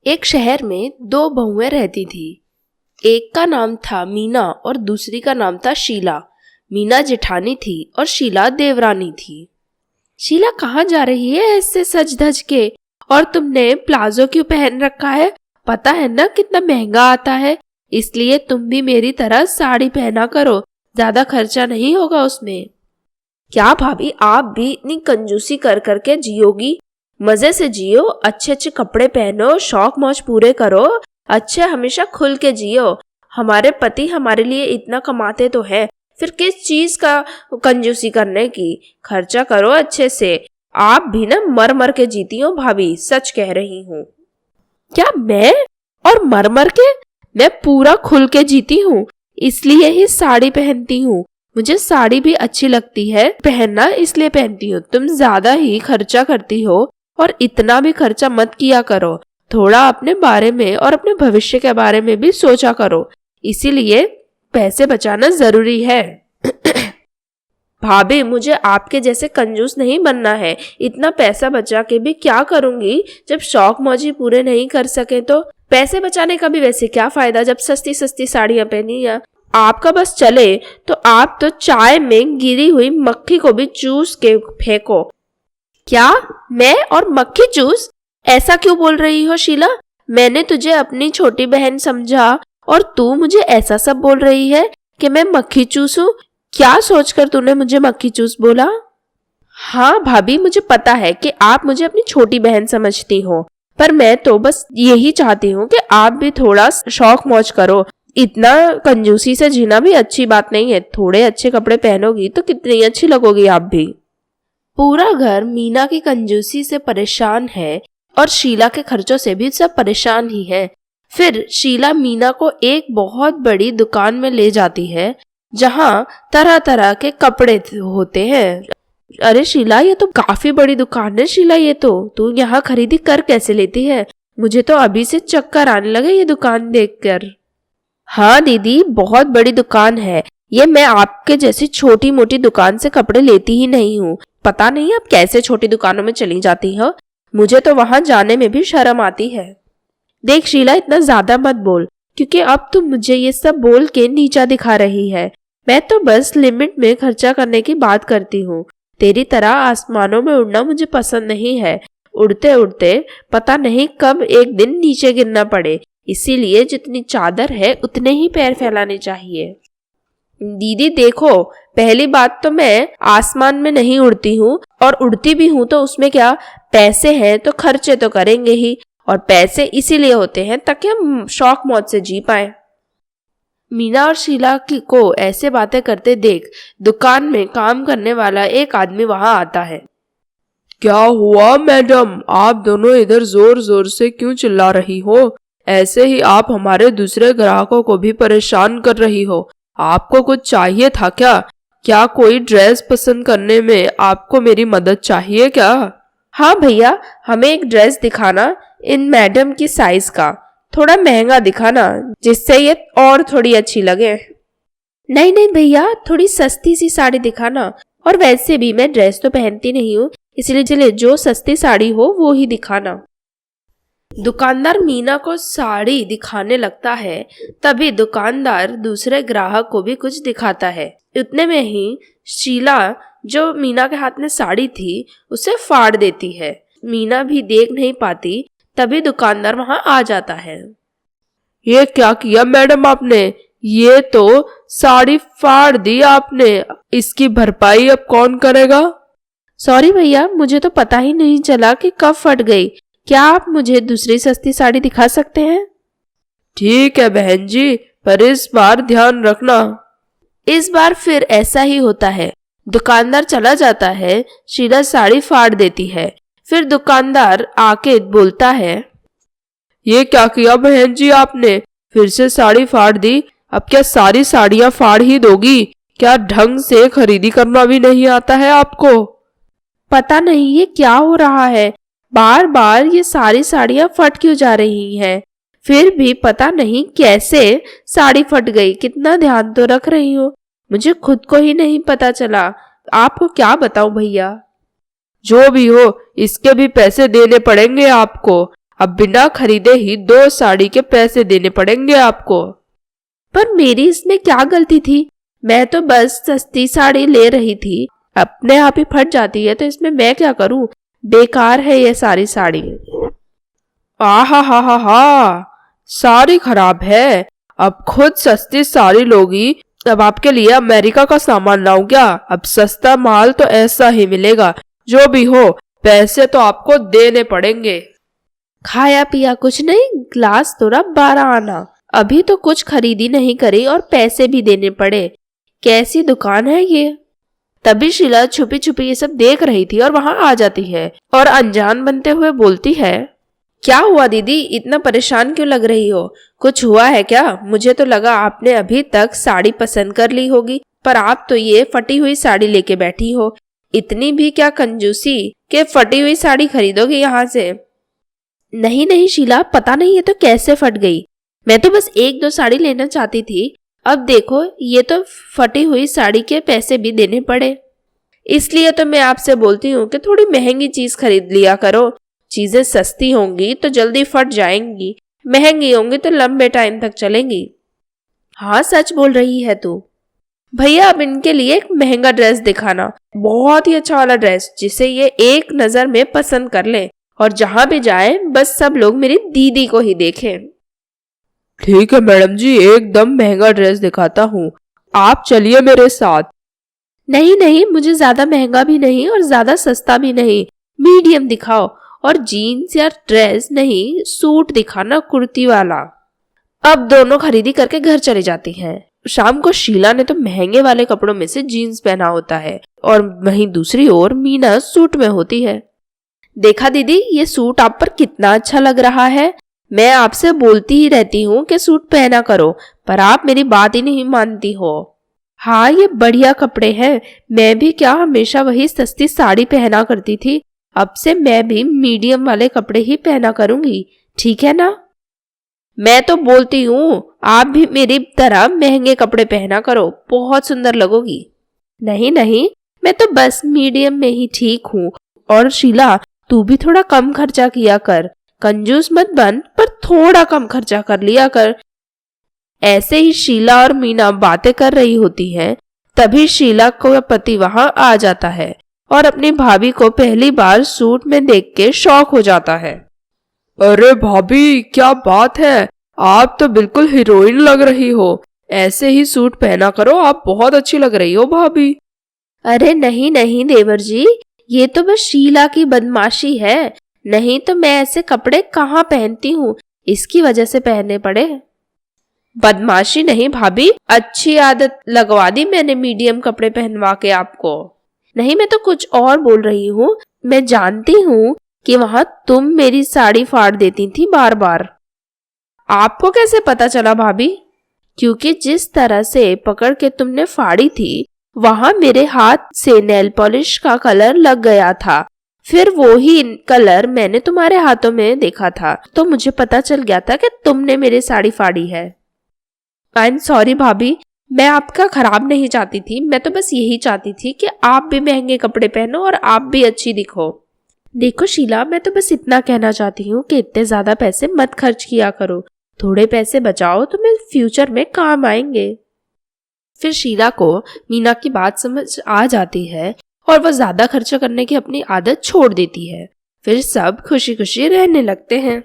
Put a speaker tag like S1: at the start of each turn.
S1: एक शहर में दो बहुएं रहती थी। एक का नाम था मीना और दूसरी का नाम था शीला। मीना जेठानी थी और शीला देवरानी थी। शीला कहाँ जा रही है ऐसे सज धज के? और तुमने प्लाजो क्यों पहन रखा है? पता है ना कितना महंगा आता है, इसलिए तुम भी मेरी तरह साड़ी पहना करो, ज्यादा खर्चा नहीं होगा उसमें। क्या भाभी, आप भी इतनी कंजूसी कर करके जियोगी? मजे से जियो, अच्छे अच्छे कपड़े पहनो, शौक मौज पूरे करो, अच्छे हमेशा खुल के जियो। हमारे पति हमारे लिए इतना कमाते तो हैं, फिर किस चीज का कंजूसी करने की? खर्चा करो अच्छे से। आप भी ना मर मर के जीती हो भाभी, सच कह रही हूँ। क्या मैं? और मर मर के? मैं पूरा खुल के जीती हूँ, इसलिए ही साड़ी पहनती हूँ। मुझे साड़ी भी अच्छी लगती है पहनना, इसलिए पहनती हूँ। तुम ज्यादा ही खर्चा करती हो और इतना भी खर्चा मत किया करो। थोड़ा अपने बारे में और अपने भविष्य के बारे में भी सोचा करो, इसीलिए पैसे बचाना जरूरी है। भाभी, मुझे आपके जैसे कंजूस नहीं बनना है। इतना पैसा बचा के भी क्या करूंगी जब शौक मौजी पूरे नहीं कर सके तो? पैसे बचाने का भी वैसे क्या फायदा जब सस्ती सस्ती साड़ियां पहनी है। आपका बस चले तो आप तो चाय में गिरी हुई मक्खी को भी चूस के फेंको। क्या? मैं और मक्खी चूस? ऐसा क्यों बोल रही हो शीला? मैंने तुझे अपनी छोटी बहन समझा और तू मुझे ऐसा सब बोल रही है कि मैं मक्खी चूसूं? क्या सोचकर तूने मुझे मक्खी चूस बोला? हाँ भाभी, मुझे पता है कि आप मुझे अपनी छोटी बहन समझती हो, पर मैं तो बस यही चाहती हूँ कि आप भी थोड़ा शौक मौज करो। इतना कंजूसी से जीना भी अच्छी बात नहीं है। थोड़े अच्छे कपड़े पहनोगी तो कितनी अच्छी लगोगी आप भी। पूरा घर मीना की कंजूसी से परेशान है और शीला के खर्चों से भी सब परेशान ही है। फिर शीला मीना को एक बहुत बड़ी दुकान में ले जाती है जहाँ तरह तरह के कपड़े होते हैं। अरे शीला, ये तो काफी बड़ी दुकान है। शीला, ये तो तू यहाँ खरीदी कर कैसे लेती है? मुझे तो अभी से चक्कर आने लगे ये दुकान देखकर। हाँ दीदी, बहुत बड़ी दुकान है ये। मैं आपके जैसी छोटी मोटी दुकान से कपड़े लेती ही नहीं हूँ। पता नहीं आप कैसे छोटी दुकानों में चली जाती हो। मुझे तो वहां जाने में भी शर्म आती है। देख शीला, इतना ज्यादा मत बोल, क्योंकि अब तुम मुझे ये सब बोल के नीचा दिखा रही है। मैं तो बस लिमिट में खर्चा करने की बात करती हूँ। तेरी तरह आसमानों में उड़ना मुझे पसंद नहीं है। उड़ते उड़ते पता नहीं कब एक दिन नीचे गिरना पड़े, इसीलिए जितनी चादर है उतने ही पैर फैलाने चाहिए। दीदी देखो, पहली बात तो मैं आसमान में नहीं उड़ती हूँ, और उड़ती भी हूँ तो उसमें क्या, पैसे हैं तो खर्चे तो करेंगे ही, और पैसे इसीलिए होते हैं ताकि हम शौक मौज से जी पाए। मीना और शीला को ऐसे बातें करते देख दुकान में काम करने वाला एक आदमी वहां आता है।
S2: क्या हुआ मैडम, आप दोनों इधर जोर जोर से क्यों चिल्ला रही हो? ऐसे ही आप हमारे दूसरे ग्राहकों को भी परेशान कर रही हो। आपको कुछ चाहिए था क्या? क्या कोई ड्रेस पसंद करने में आपको मेरी मदद चाहिए क्या?
S1: हाँ भैया, हमें एक ड्रेस दिखाना इन मैडम की साइज का। थोड़ा महंगा दिखाना जिससे ये और थोड़ी अच्छी लगे। नहीं नहीं भैया, थोड़ी सस्ती सी साड़ी दिखाना। और वैसे भी मैं ड्रेस तो पहनती नहीं हूँ, इसलिए चले जो सस्ती साड़ी हो वो ही दिखाना। दुकानदार मीना को साड़ी दिखाने लगता है। तभी दुकानदार दूसरे ग्राहक को भी कुछ दिखाता है। उतने में ही शीला, जो मीना के हाथ में साड़ी थी, उसे फाड़ देती है। मीना भी देख नहीं पाती, तभी दुकानदार वहां आ जाता है।
S2: ये क्या किया मैडम आपने? ये तो साड़ी फाड़ दी आपने। इसकी भरपाई अब कौन करेगा?
S1: सॉरी भैया, मुझे तो पता ही नहीं चला कि कब फट गई। क्या आप मुझे दूसरी सस्ती साड़ी दिखा सकते हैं?
S2: ठीक है बहन जी, पर इस बार ध्यान रखना।
S1: इस बार फिर ऐसा ही होता है। दुकानदार चला जाता है, शीला साड़ी फाड़ देती है। फिर दुकानदार आके बोलता है,
S2: ये क्या किया बहन जी आपने? फिर से साड़ी फाड़ दी। अब क्या सारी साड़ियां फाड़ ही दोगी? क्या ढंग से खरीदी करना भी नहीं आता है आपको?
S1: पता नहीं ये क्या हो रहा है, बार बार ये सारी साड़ियां फट क्यों जा रही हैं। फिर भी पता नहीं कैसे साड़ी फट गई। कितना ध्यान तो रख रही हूँ, मुझे खुद को ही नहीं पता चला। आपको क्या बताऊं भैया।
S2: जो भी हो, इसके भी पैसे देने पड़ेंगे आपको। अब बिना खरीदे ही 2 साड़ी के पैसे देने पड़ेंगे आपको।
S1: पर मेरी इसमें क्या गलती थी? मैं तो बस सस्ती साड़ी ले रही थी, अपने आप ही फट जाती है तो इसमें मैं क्या करूं? बेकार है ये सारी साड़ी।
S2: आहा हा हा हा, साड़ी खराब है। अब खुद सस्ती साड़ी लोगी, अब आपके लिए अमेरिका का सामान लाऊं क्या? अब सस्ता माल तो ऐसा ही मिलेगा। जो भी हो, पैसे तो आपको देने पड़ेंगे।
S1: खाया पिया कुछ नहीं, ग्लास तोड़ा 12 आना। अभी तो कुछ खरीदी नहीं करी और पैसे भी देने पड़े। कैसी दुकान है ये? तभी शीला छुपी छुपी ये सब देख रही थी और वहां आ जाती है और अनजान बनते हुए बोलती है, क्या हुआ दीदी, इतना परेशान क्यों लग रही हो? कुछ हुआ है क्या? मुझे तो लगा आपने अभी तक साड़ी पसंद कर ली होगी, पर आप तो ये फटी हुई साड़ी लेके बैठी हो। इतनी भी क्या कंजूसी कि फटी हुई साड़ी खरीदोगे यहाँ से? नहीं नहीं शीला, पता नहीं ये तो कैसे फट गई। मैं तो बस 1-2 साड़ी लेना चाहती थी, अब देखो ये तो फटी हुई साड़ी के पैसे भी देने पड़े। इसलिए तो मैं आपसे बोलती हूँ कि थोड़ी महंगी चीज खरीद लिया करो। चीजें सस्ती होंगी तो जल्दी फट जाएंगी, महंगी होंगी तो लंबे टाइम तक चलेंगी। हाँ सच बोल रही है तू। भैया अब इनके लिए एक महंगा ड्रेस दिखाना, बहुत ही अच्छा वाला ड्रेस जिसे ये एक नजर में पसंद कर ले और जहां भी जाए बस सब लोग मेरी दीदी को ही देखें।
S2: ठीक है मैडम जी, एकदम महंगा ड्रेस दिखाता हूँ, आप चलिए मेरे साथ।
S1: नहीं नहीं, मुझे ज्यादा महंगा भी नहीं और ज्यादा सस्ता भी नहीं, मीडियम दिखाओ। और जीन्स या ड्रेस नहीं, सूट दिखाना कुर्ती वाला। अब दोनों खरीदी करके घर चले जाती हैं। शाम को शीला ने तो महंगे वाले कपड़ों में से जीन्स पहना होता है और वहीं दूसरी ओर मीना सूट में होती है। देखा दीदी, ये सूट आप पर कितना अच्छा लग रहा है। मैं आपसे बोलती ही रहती हूँ कि सूट पहना करो, पर आप मेरी बात ही नहीं मानती हो। हाँ ये बढ़िया कपड़े हैं, मैं भी क्या हमेशा वही सस्ती साड़ी पहना करती थी, अब से मैं भी मीडियम वाले कपड़े ही पहना करूंगी, ठीक है ना? मैं तो बोलती हूँ आप भी मेरी तरह महंगे कपड़े पहना करो, बहुत सुंदर लगोगी। नहीं नहीं, मैं तो बस मीडियम में ही ठीक हूँ। और शीला तू भी थोड़ा कम खर्चा किया कर, कंजूस मत बन, पर थोड़ा कम खर्चा कर लिया कर। ऐसे ही शीला और मीना बातें कर रही होती हैं, तभी शीला का पति वहां आ जाता है और अपनी भाभी को पहली बार सूट में देख के शॉक हो जाता है।
S2: अरे भाभी, क्या बात है, आप तो बिल्कुल हीरोइन लग रही हो। ऐसे ही सूट पहना करो, आप बहुत अच्छी लग रही हो भाभी।
S1: अरे नहीं नहीं देवर जी, ये तो बस शीला की बदमाशी है, नहीं तो मैं ऐसे कपड़े कहाँ पहनती हूँ, इसकी वजह से पहनने पड़े। बदमाशी नहीं भाभी, अच्छी आदत लगवा दी मैंने मीडियम कपड़े पहनवा के आपको। नहीं, मैं तो कुछ और बोल रही हूँ। मैं जानती हूँ कि वहां तुम मेरी साड़ी फाड़ देती थी बार बार। आपको कैसे पता चला भाभी? क्योंकि जिस तरह से पकड़ के तुमने फाड़ी थी, वहां मेरे हाथ से नेल पॉलिश का कलर लग गया था। फिर वो ही कलर मैंने तुम्हारे हाथों में देखा था, तो मुझे पता चल गया था कि तुमने मेरी साड़ी फाड़ी है। आई एम सॉरी भाभी, मैं आपका खराब नहीं चाहती थी, मैं तो बस यही चाहती थी कि आप भी महंगे कपड़े पहनो और आप भी अच्छी दिखो। देखो शीला, मैं तो बस इतना कहना चाहती हूँ कि इतने ज्यादा पैसे मत खर्च किया करो, थोड़े पैसे बचाओ, तुम्हें फ्यूचर में काम आएंगे। फिर शीला को मीना की बात समझ आ जाती है और वह ज्यादा खर्चा करने की अपनी आदत छोड़ देती है। फिर सब खुशी खुशी रहने लगते हैं।